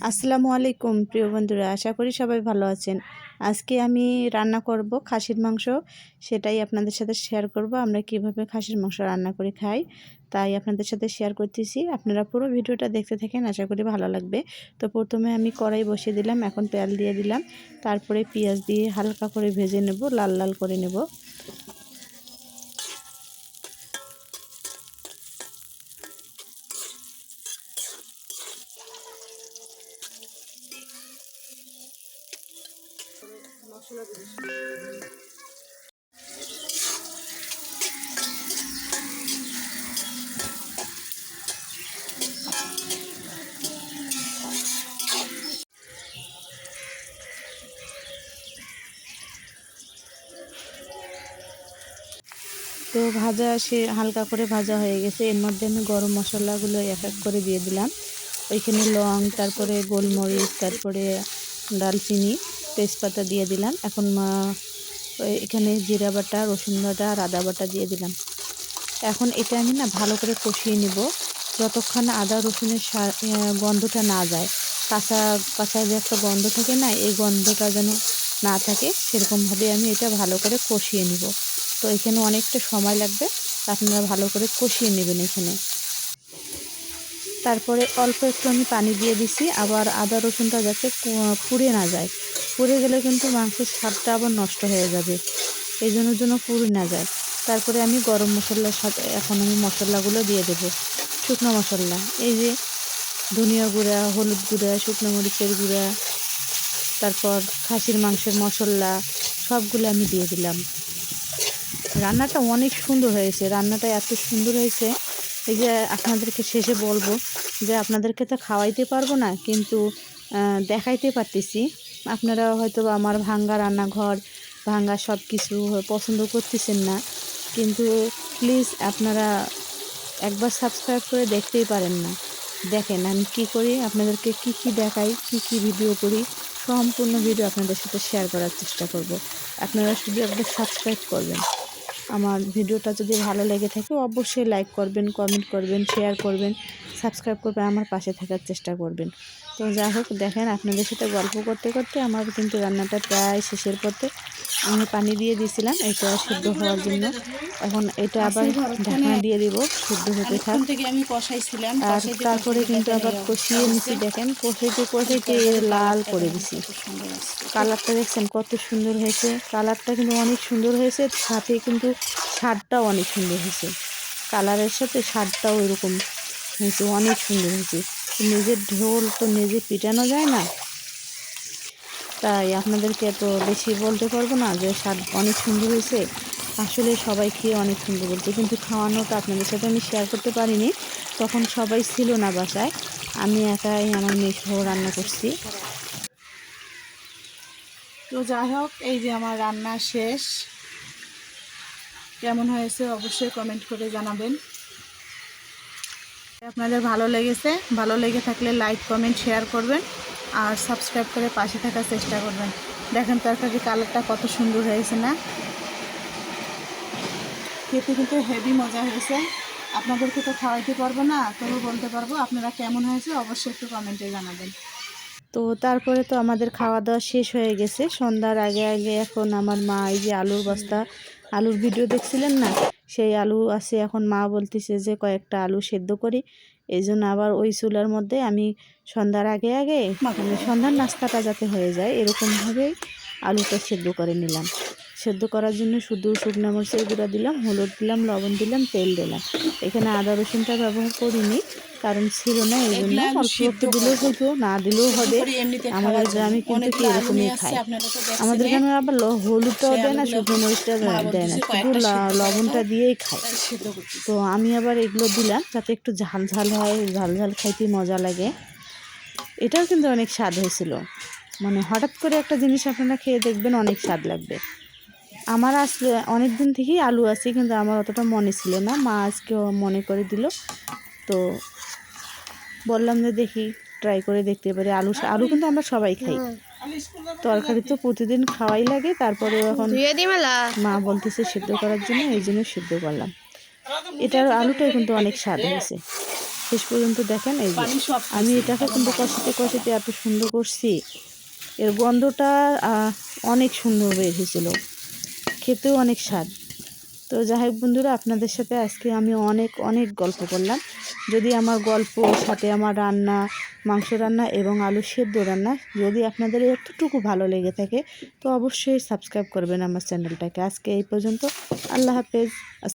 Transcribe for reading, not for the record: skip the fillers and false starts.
আসসালামু আলাইকুম প্রিয় বন্ধুরা, আশা করি সবাই ভালো আছেন। আজকে আমি রান্না করব খাসির মাংস, সেটাই আপনাদের সাথে শেয়ার করব। আমরা কিভাবে খাসির মাংস রান্না করে খাই তাই আপনাদের সাথে শেয়ার করতেছি। আপনারা পুরো ভিডিওটা দেখতে থাকেন, আশা করি ভালো লাগবে। তো প্রথমে আমি কড়াই বসিয়ে দিলাম, এখন তেল দিয়ে দিলাম, তারপরে পেঁয়াজ দিয়ে হালকা করে ভেজে নেব, লাল লাল করে নেব। তো ভাজা হালকা করে ভাজা হয়ে গেছে। এর মধ্যে আমি গরম মশলাগুলো এক এক করে দিয়ে দিলাম। ওইখানে লং, তারপরে গোলমরিচ, তারপরে দারচিনি, তেজপাতা দিয়ে দিলাম। এখন এখানে জিরা বাটা, রসুন বাটা আর আদা বাটা দিয়ে দিলাম। এখন এটা আমি ভালো করে কষিয়ে নিব, যতক্ষণ আদা রসুনের গন্ধটা না যায়। কাঁচা কাঁচা যে একটা গন্ধ থাকে না, এই গন্ধটা যেন না থাকে, সেরকমভাবে আমি এটা ভালো করে কষিয়ে নিব। তো এখানে অনেকটা সময় লাগবে, আপনারা ভালো করে কষিয়ে নেবেন এখানে। তারপরে অল্প একটু আমি পানি দিয়ে দিছি, আবার আদা রসুনটা যাতে পুড়ে না যায়। পুড়ে গেলে কিন্তু মাংসের স্বাদটা আবার নষ্ট হয়ে যাবে, এই জন্য পুড়ে না যায়। তারপরে আমি গরম মশলার সাথে এখন আমি মশলাগুলো দিয়ে দেব। শুকনো মশলা, এই যে ধনিয়া গুঁড়া, হলুদ গুঁড়া, শুকনো মরিচের গুঁড়া, তারপর খাসির মাংসের মশলা, সবগুলো আমি দিয়ে দিলাম। রান্নাটা অনেক সুন্দর হয়েছে, রান্নাটা এত সুন্দর হয়েছে, এই যে আপনাদেরকে শেষে বলবো যে আপনাদেরকে তো খাওয়াইতে পারবো না, কিন্তু দেখাইতে পারতেছি। আপনারা হয়তো আমার ভাঙ্গা রান্নাঘর, ভাঙ্গা সব কিছু পছন্দ করতেছেন না, কিন্তু প্লিজ আপনারা একবার সাবস্ক্রাইব করে দেখতেই পারেন না। দেখেন আমি কি করি, আপনাদেরকে কি কি দেখাই, কি কি ভিডিও করি, সম্পূর্ণ ভিডিও আপনাদের সাথে শেয়ার করার চেষ্টা করব। আপনারা শুধু একবার সাবস্ক্রাইব করবেন। আমার ভিডিওটা যদি ভালো লেগে থাকে অবশ্যই লাইক করবেন, কমেন্ট করবেন, শেয়ার করবেন, সাবস্ক্রাইব করবেন, আমার পাশে থাকার চেষ্টা করবেন। তো যাই হোক, দেখেন আপনাদের সাথে গল্প করতে করতে আমার কিন্তু রান্নাটা প্রায় শেষের পথে। আমি পানি দিয়ে দিয়েছিলাম এটা সিদ্ধ হওয়ার জন্য। এখন এটা আবার ঢাকনা দিয়ে দিব, সিদ্ধ হতে থাক। আর তারপরে কিন্তু আবার কষিয়ে নিছি, দেখেন কষাইতে লাল করে দিছি। কালারটা দেখছেন কত সুন্দর হয়েছে, কালারটা কিন্তু অনেক সুন্দর হয়েছে, সাথে কিন্তু স্বাদটাও অনেক সুন্দর হয়েছে। কালারের সাথে স্বাদটাও এরকম হয়েছে, অনেক সুন্দর হয়েছে। নিজের ঢোল তো নিজে পিটানো যায় না, তাই আপনাদেরকে এত বেশি বলতে পারবো না যে স্বাদ অনেক সুন্দর হয়েছে। আসলে সবাই খেয়ে অনেক সুন্দর বলছে, কিন্তু খাওয়ানোটা আপনাদের সাথে আমি শেয়ার করতে পারিনি, তখন সবাই ছিল না বাসায়, আমি একাই আমার মেয়ে সহ রান্না করছি। তো যাই হোক, এই যে আমার রান্না শেষ। কেমন হয়েছে অবশ্যই কমেন্ট করে জানাবেন। আপনাদের ভালো লেগেছে, ভালো লেগে থাকলে লাইক, কমেন্ট, শেয়ার করবেন আর সাবস্ক্রাইব করে পাশে থাকার চেষ্টা করবেন। দেখেন তরকারির কালারটা কত সুন্দর হয়েছে না, খেতে কিন্তু হেভি মজা হয়েছে। আপনাদেরকে তো খাওয়াইতে পারবো না, তবু বলতে পারবো আপনারা কেমন হয়েছে অবশ্যই একটু কমেন্টে জানাবেন। তো তারপরে তো আমাদের খাওয়া দাওয়া শেষ হয়ে গেছে সন্ধ্যার আগে আগে। এখন আমার মা এই যে আলুর বস্তা, আলুর ভিডিও দেখছিলেন না, সেই আলু আছে। এখন মা বলতেছে যে কয়েকটা আলু সেদ্ধ করি, এই জন্য আবার ওই চুলার মধ্যে আমি সন্ধ্যার আগে আগে মানে সন্ধ্যার নাস্তাটা যাতে হয়ে যায় এরকমভাবেই আলুটা সেদ্ধ করে নিলাম। সেদ্ধ করার জন্য শুধু শুকনো মরিচের গুঁড়া দিলাম, হলুদ দিলাম, লবণ দিলাম, তেল দিলাম। এখানে আদা রসুনটা ব্যবহার করিনি, কারণ ছিল না, এই জন্য অল্প একটু দিলেও হতো, না দিলেও হবে। আমাদের গ্রামে কিন্তু কি এরকমই খায়। আমাদের গ্রামে আবার হলুদটাও দেয় না, শুকনো মরিচটা দেয় না, শুধু লবণটা দিয়েই খায়। তো আমি আবার এগুলো দিলাম যাতে একটু ঝাল ঝাল হয়, ঝাল ঝাল খাইতে মজা লাগে। এটাও কিন্তু অনেক স্বাদ হয়েছিল, মানে হঠাৎ করে একটা জিনিস আপনারা খেয়ে দেখবেন অনেক স্বাদ লাগবে। আমার আসলে অনেক দিন থেকেই আলু আছে, কিন্তু আমার অতটা মনে ছিল না, মা আজকে মনে করে দিল। তো বললাম যে দেখি ট্রাই করে দেখতে পারি। আলু কিন্তু আমরা সবাই খাই, তরকারি তো প্রতিদিন খাওয়াই লাগে। তারপরেও এখন মা বলতেছে সিদ্ধ করার জন্য, এই জন্য সিদ্ধ করলাম। এটার আলুটাও কিন্তু অনেক স্বাদ হয়েছে। শেষ পর্যন্ত দেখেন। এই যে আমি এটাকে কিন্তু কষাতে কষাতে এত সুন্দর করছি, এর গন্ধটা অনেক সুন্দর বের হয়েছিল, খেতেও অনেক স্বাদ। তো যাই হোক বন্ধুরা, আপনাদের সাথে আজকে আমি অনেক অনেক গল্প করলাম। যদি আমার গল্প সাথে আমার রান্না, মাংস রান্না এবং আলু সেদ্ধ রান্না যদি আপনাদের এতটুকু ভালো লেগে থাকে তো অবশ্যই সাবস্ক্রাইব করবেন আমার চ্যানেলটাকে। আজকে এই পর্যন্ত, আল্লাহ হাফেজ।